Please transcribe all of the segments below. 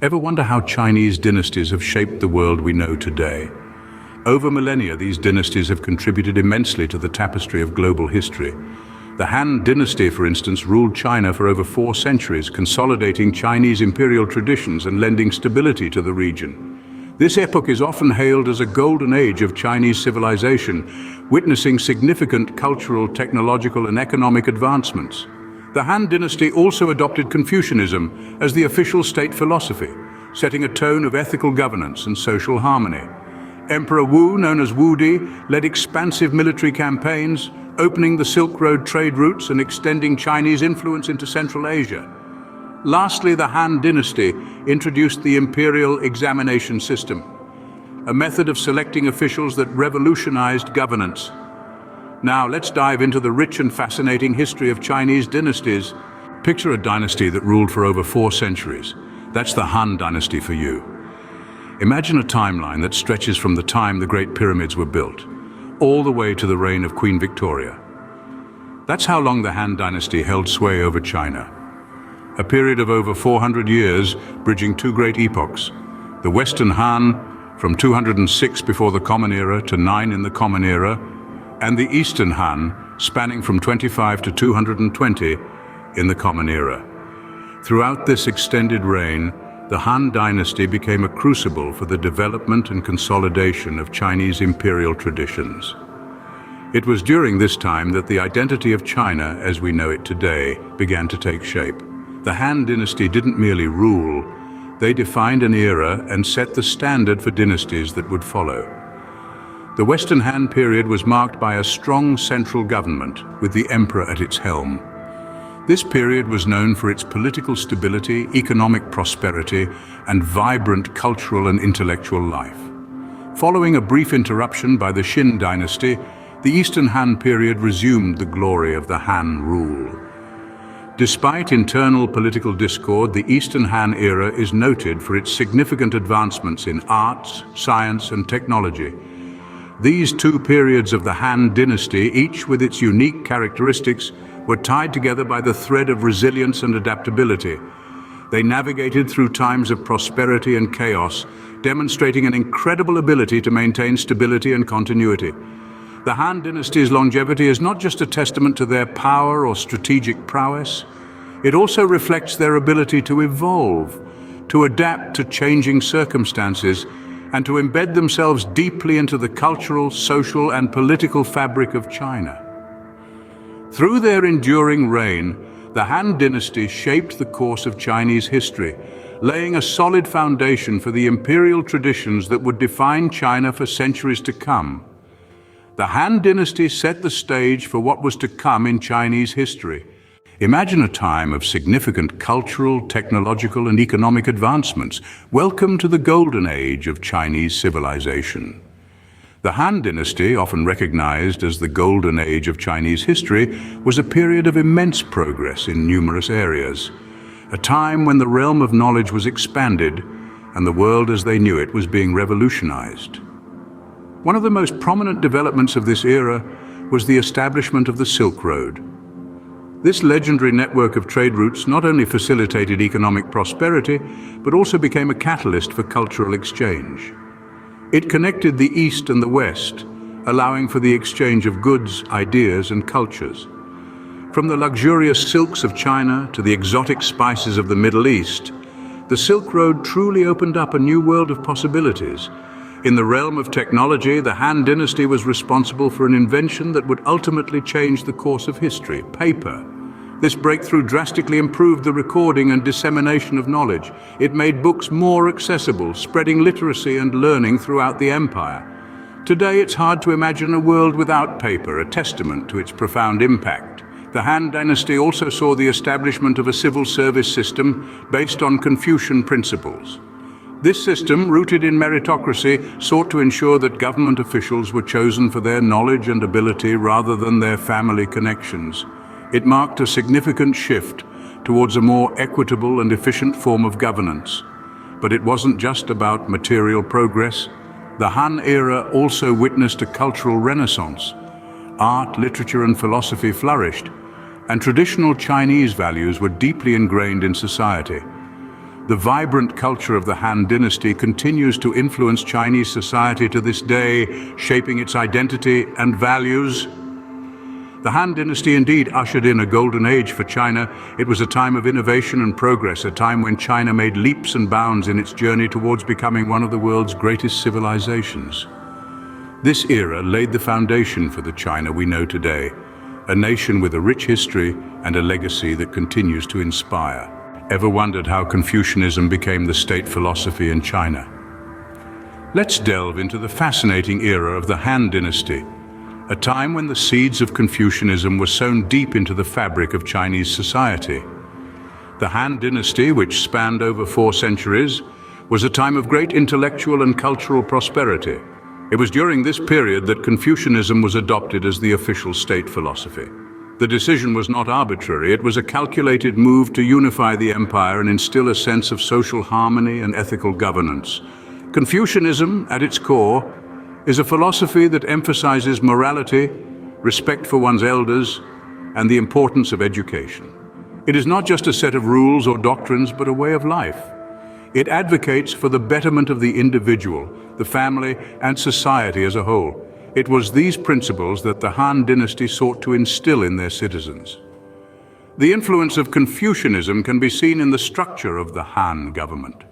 Ever wonder how Chinese dynasties have shaped the world we know today? Over millennia, these dynasties have contributed immensely to the tapestry of global history. The Han Dynasty, for instance, ruled China for over 4 centuries, consolidating Chinese imperial traditions and lending stability to the region. This epoch is often hailed as a golden age of Chinese civilization, witnessing significant cultural, technological, and economic advancements. The Han Dynasty also adopted Confucianism as the official state philosophy, setting a tone of ethical governance and social harmony. Emperor Wu, known as Wudi, led expansive military campaigns, opening the Silk Road trade routes and extending Chinese influence into Central Asia. Lastly, the Han Dynasty introduced the Imperial examination system, a method of selecting officials that revolutionized governance. Now, let's dive into the rich and fascinating history of Chinese dynasties. Picture a dynasty that ruled for over 4 centuries. That's the Han Dynasty for you. Imagine a timeline that stretches from the time the Great Pyramids were built, all the way to the reign of Queen Victoria. That's how long the Han Dynasty held sway over China. A period of over 400 years, bridging 2 great epochs. The Western Han, from 206 before the Common Era to 9 in the Common Era, and the Eastern Han, spanning from 25 to 220 in the Common Era. Throughout this extended reign, the Han Dynasty became a crucible for the development and consolidation of Chinese imperial traditions. It was during this time that the identity of China, as we know it today, began to take shape. The Han Dynasty didn't merely rule, they defined an era and set the standard for dynasties that would follow. The Western Han period was marked by a strong central government, with the emperor at its helm. This period was known for its political stability, economic prosperity, and vibrant cultural and intellectual life. Following a brief interruption by the Qin dynasty, the Eastern Han period resumed the glory of the Han rule. Despite internal political discord, the Eastern Han era is noted for its significant advancements in arts, science, and technology. These 2 periods of the Han Dynasty, each with its unique characteristics, were tied together by the thread of resilience and adaptability. They navigated through times of prosperity and chaos, demonstrating an incredible ability to maintain stability and continuity. The Han Dynasty's longevity is not just a testament to their power or strategic prowess, it also reflects their ability to evolve, to adapt to changing circumstances, and to embed themselves deeply into the cultural, social, and political fabric of China. Through their enduring reign, the Han Dynasty shaped the course of Chinese history, laying a solid foundation for the imperial traditions that would define China for centuries to come. The Han Dynasty set the stage for what was to come in Chinese history. Imagine a time of significant cultural, technological, and economic advancements. Welcome to the golden age of Chinese civilization. The Han Dynasty, often recognized as the golden age of Chinese history, was a period of immense progress in numerous areas. A time when the realm of knowledge was expanded and the world as they knew it was being revolutionized. One of the most prominent developments of this era was the establishment of the Silk Road. This legendary network of trade routes not only facilitated economic prosperity, but also became a catalyst for cultural exchange. It connected the East and the West, allowing for the exchange of goods, ideas, and cultures. From the luxurious silks of China to the exotic spices of the Middle East, the Silk Road truly opened up a new world of possibilities. In the realm of technology, the Han Dynasty was responsible for an invention that would ultimately change the course of history: paper. This breakthrough drastically improved the recording and dissemination of knowledge. It made books more accessible, spreading literacy and learning throughout the empire. Today, it's hard to imagine a world without paper, a testament to its profound impact. The Han Dynasty also saw the establishment of a civil service system based on Confucian principles. This system, rooted in meritocracy, sought to ensure that government officials were chosen for their knowledge and ability rather than their family connections. It marked a significant shift towards a more equitable and efficient form of governance. But it wasn't just about material progress. The Han era also witnessed a cultural renaissance. Art, literature, and philosophy flourished, and traditional Chinese values were deeply ingrained in society. The vibrant culture of the Han Dynasty continues to influence Chinese society to this day, shaping its identity and values. The Han Dynasty indeed ushered in a golden age for China. It was a time of innovation and progress, a time when China made leaps and bounds in its journey towards becoming one of the world's greatest civilizations. This era laid the foundation for the China we know today, a nation with a rich history and a legacy that continues to inspire. Ever wondered how Confucianism became the state philosophy in China? Let's delve into the fascinating era of the Han Dynasty, a time when the seeds of Confucianism were sown deep into the fabric of Chinese society. The Han Dynasty, which spanned over 4 centuries, was a time of great intellectual and cultural prosperity. It was during this period that Confucianism was adopted as the official state philosophy. The decision was not arbitrary. It was a calculated move to unify the empire and instill a sense of social harmony and ethical governance. Confucianism, at its core, is a philosophy that emphasizes morality, respect for one's elders, and the importance of education. It is not just a set of rules or doctrines, but a way of life. It advocates for the betterment of the individual, the family, and society as a whole. It was these principles that the Han Dynasty sought to instill in their citizens. The influence of Confucianism can be seen in the structure of the Han government.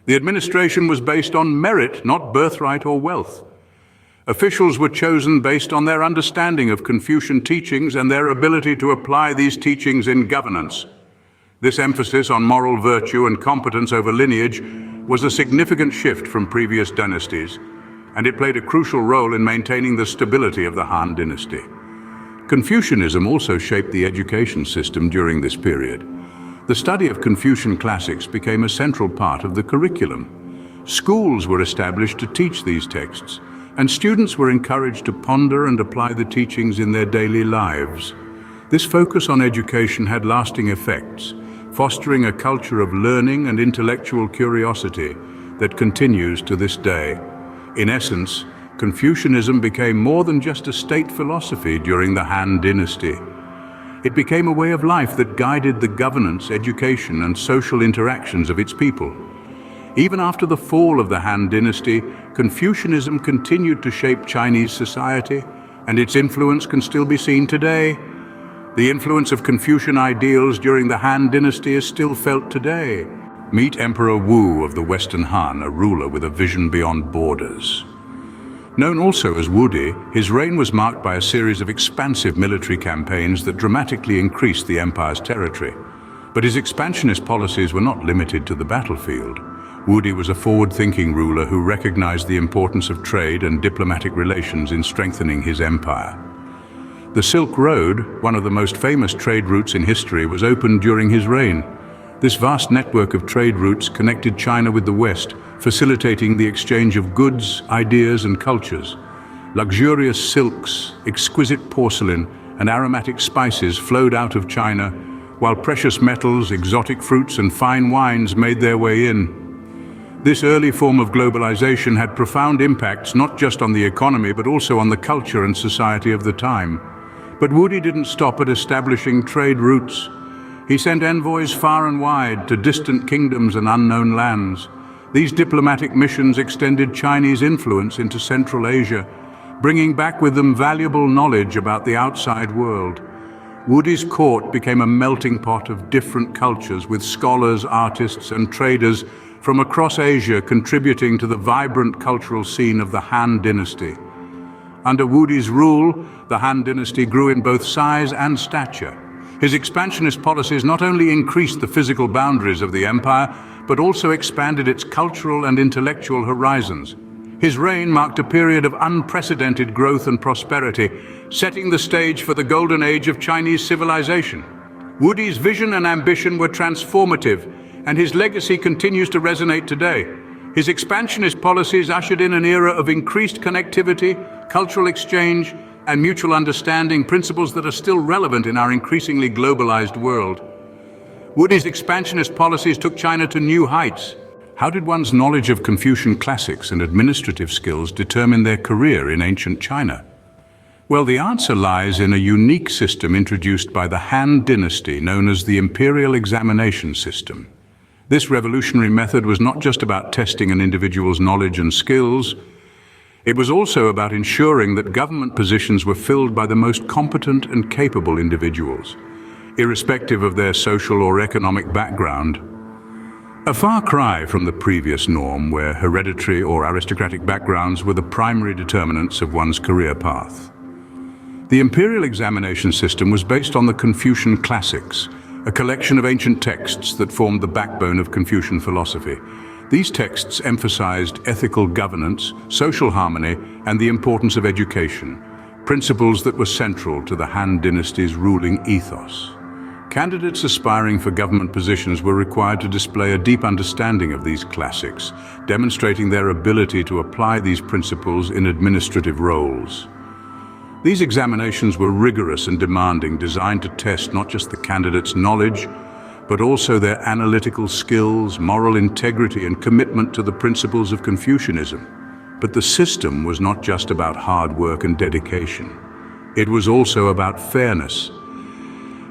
The administration was based on merit, not birthright or wealth. Officials were chosen based on their understanding of Confucian teachings and their ability to apply these teachings in governance. This emphasis on moral virtue and competence over lineage was a significant shift from previous dynasties, and it played a crucial role in maintaining the stability of the Han Dynasty. Confucianism also shaped the education system during this period. The study of Confucian classics became a central part of the curriculum. Schools were established to teach these texts, and students were encouraged to ponder and apply the teachings in their daily lives. This focus on education had lasting effects, fostering a culture of learning and intellectual curiosity that continues to this day. In essence, Confucianism became more than just a state philosophy during the Han Dynasty. It became a way of life that guided the governance, education, and social interactions of its people. Even after the fall of the Han Dynasty, Confucianism continued to shape Chinese society, and its influence can still be seen today. The influence of Confucian ideals during the Han Dynasty is still felt today. Meet Emperor Wu of the Western Han, a ruler with a vision beyond borders. Known also as Wudi, his reign was marked by a series of expansive military campaigns that dramatically increased the empire's territory. But his expansionist policies were not limited to the battlefield. Wudi was a forward-thinking ruler who recognized the importance of trade and diplomatic relations in strengthening his empire. The Silk Road, one of the most famous trade routes in history, was opened during his reign. This vast network of trade routes connected China with the West, facilitating the exchange of goods, ideas, and cultures. Luxurious silks, exquisite porcelain, and aromatic spices flowed out of China, while precious metals, exotic fruits, and fine wines made their way in. This early form of globalization had profound impacts not just on the economy but also on the culture and society of the time. But Wudi didn't stop at establishing trade routes. He sent envoys far and wide to distant kingdoms and unknown lands. These diplomatic missions extended Chinese influence into Central Asia, bringing back with them valuable knowledge about the outside world. Wudi's court became a melting pot of different cultures, with scholars, artists, and traders from across Asia contributing to the vibrant cultural scene of the Han Dynasty. Under Wudi's rule, the Han Dynasty grew in both size and stature. His expansionist policies not only increased the physical boundaries of the empire, but also expanded its cultural and intellectual horizons. His reign marked a period of unprecedented growth and prosperity, setting the stage for the golden age of Chinese civilization. Wudi's vision and ambition were transformative, and his legacy continues to resonate today. His expansionist policies ushered in an era of increased connectivity, cultural exchange, and mutual understanding, principles that are still relevant in our increasingly globalized world. Wudi's expansionist policies took China to new heights. How did one's knowledge of Confucian classics and administrative skills determine their career in ancient China? Well, the answer lies in a unique system introduced by the Han Dynasty known as the Imperial examination system. This revolutionary method was not just about testing an individual's knowledge and skills, it was also about ensuring that government positions were filled by the most competent and capable individuals, irrespective of their social or economic background. A far cry from the previous norm, where hereditary or aristocratic backgrounds were the primary determinants of one's career path. The imperial examination system was based on the Confucian classics, a collection of ancient texts that formed the backbone of Confucian philosophy. These texts emphasized ethical governance, social harmony, and the importance of education, principles that were central to the Han Dynasty's ruling ethos. Candidates aspiring for government positions were required to display a deep understanding of these classics, demonstrating their ability to apply these principles in administrative roles. These examinations were rigorous and demanding, designed to test not just the candidate's knowledge, but also their analytical skills, moral integrity, and commitment to the principles of Confucianism. But the system was not just about hard work and dedication. It was also about fairness.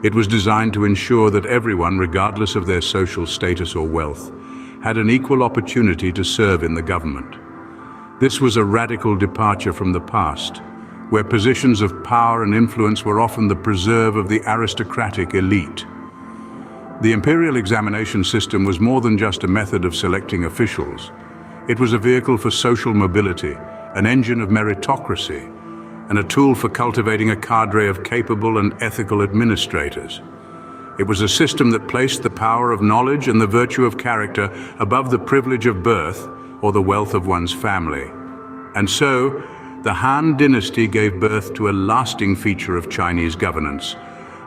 It was designed to ensure that everyone, regardless of their social status or wealth, had an equal opportunity to serve in the government. This was a radical departure from the past, where positions of power and influence were often the preserve of the aristocratic elite. The imperial examination system was more than just a method of selecting officials. It was a vehicle for social mobility, an engine of meritocracy, and a tool for cultivating a cadre of capable and ethical administrators. It was a system that placed the power of knowledge and the virtue of character above the privilege of birth or the wealth of one's family. And so, the Han Dynasty gave birth to a lasting feature of Chinese governance,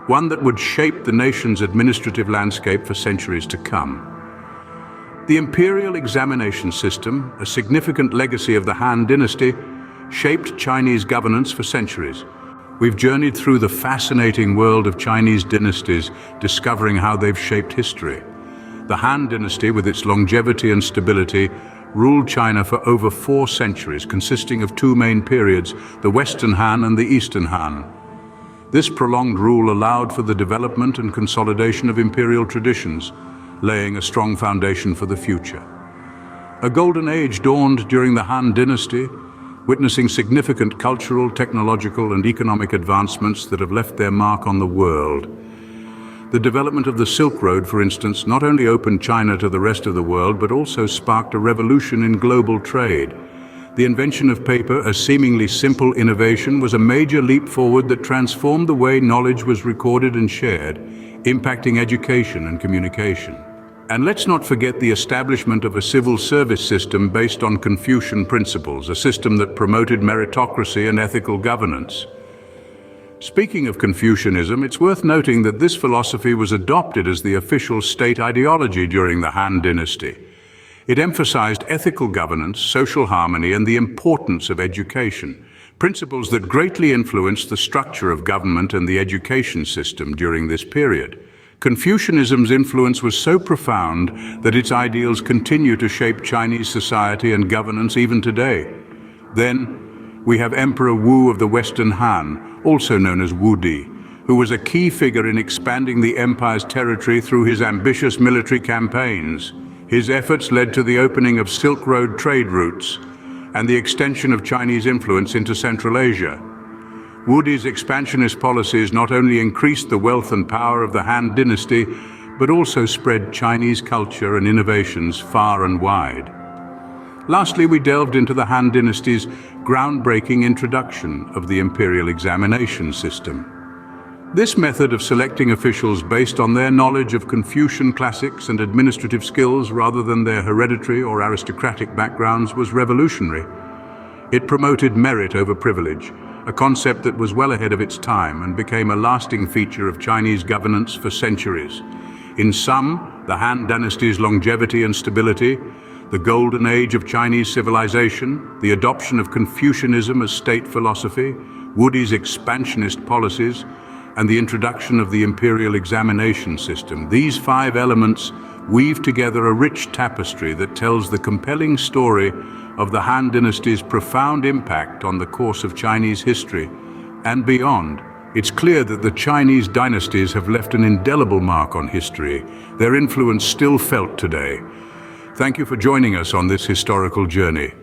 one that would shape the nation's administrative landscape for centuries to come. The imperial examination system, a significant legacy of the Han Dynasty, shaped Chinese governance for centuries. We've journeyed through the fascinating world of Chinese dynasties, discovering how they've shaped history. The Han Dynasty, with its longevity and stability, ruled China for over 4 centuries, consisting of 2 main periods, the Western Han and the Eastern Han. This prolonged rule allowed for the development and consolidation of imperial traditions, laying a strong foundation for the future. A golden age dawned during the Han Dynasty, witnessing significant cultural, technological, and economic advancements that have left their mark on the world. The development of the Silk Road, for instance, not only opened China to the rest of the world, but also sparked a revolution in global trade. The invention of paper, a seemingly simple innovation, was a major leap forward that transformed the way knowledge was recorded and shared, impacting education and communication. And let's not forget the establishment of a civil service system based on Confucian principles, a system that promoted meritocracy and ethical governance. Speaking of Confucianism, it's worth noting that this philosophy was adopted as the official state ideology during the Han Dynasty. It emphasized ethical governance, social harmony, and the importance of education, principles that greatly influenced the structure of government and the education system during this period. Confucianism's influence was so profound that its ideals continue to shape Chinese society and governance even today. Then, we have Emperor Wu of the Western Han, also known as Wu Di, who was a key figure in expanding the empire's territory through his ambitious military campaigns. His efforts led to the opening of Silk Road trade routes and the extension of Chinese influence into Central Asia. Wu Di's expansionist policies not only increased the wealth and power of the Han Dynasty, but also spread Chinese culture and innovations far and wide. Lastly, we delved into the Han Dynasty's groundbreaking introduction of the imperial examination system. This method of selecting officials based on their knowledge of Confucian classics and administrative skills rather than their hereditary or aristocratic backgrounds was revolutionary. It promoted merit over privilege, a concept that was well ahead of its time and became a lasting feature of Chinese governance for centuries. In sum, the Han Dynasty's longevity and stability, the golden age of Chinese civilization, the adoption of Confucianism as state philosophy, Wu Di's expansionist policies, and the introduction of the imperial examination system. These 5 elements weave together a rich tapestry that tells the compelling story of the Han Dynasty's profound impact on the course of Chinese history and beyond. It's clear that the Chinese dynasties have left an indelible mark on history, their influence still felt today. Thank you for joining us on this historical journey.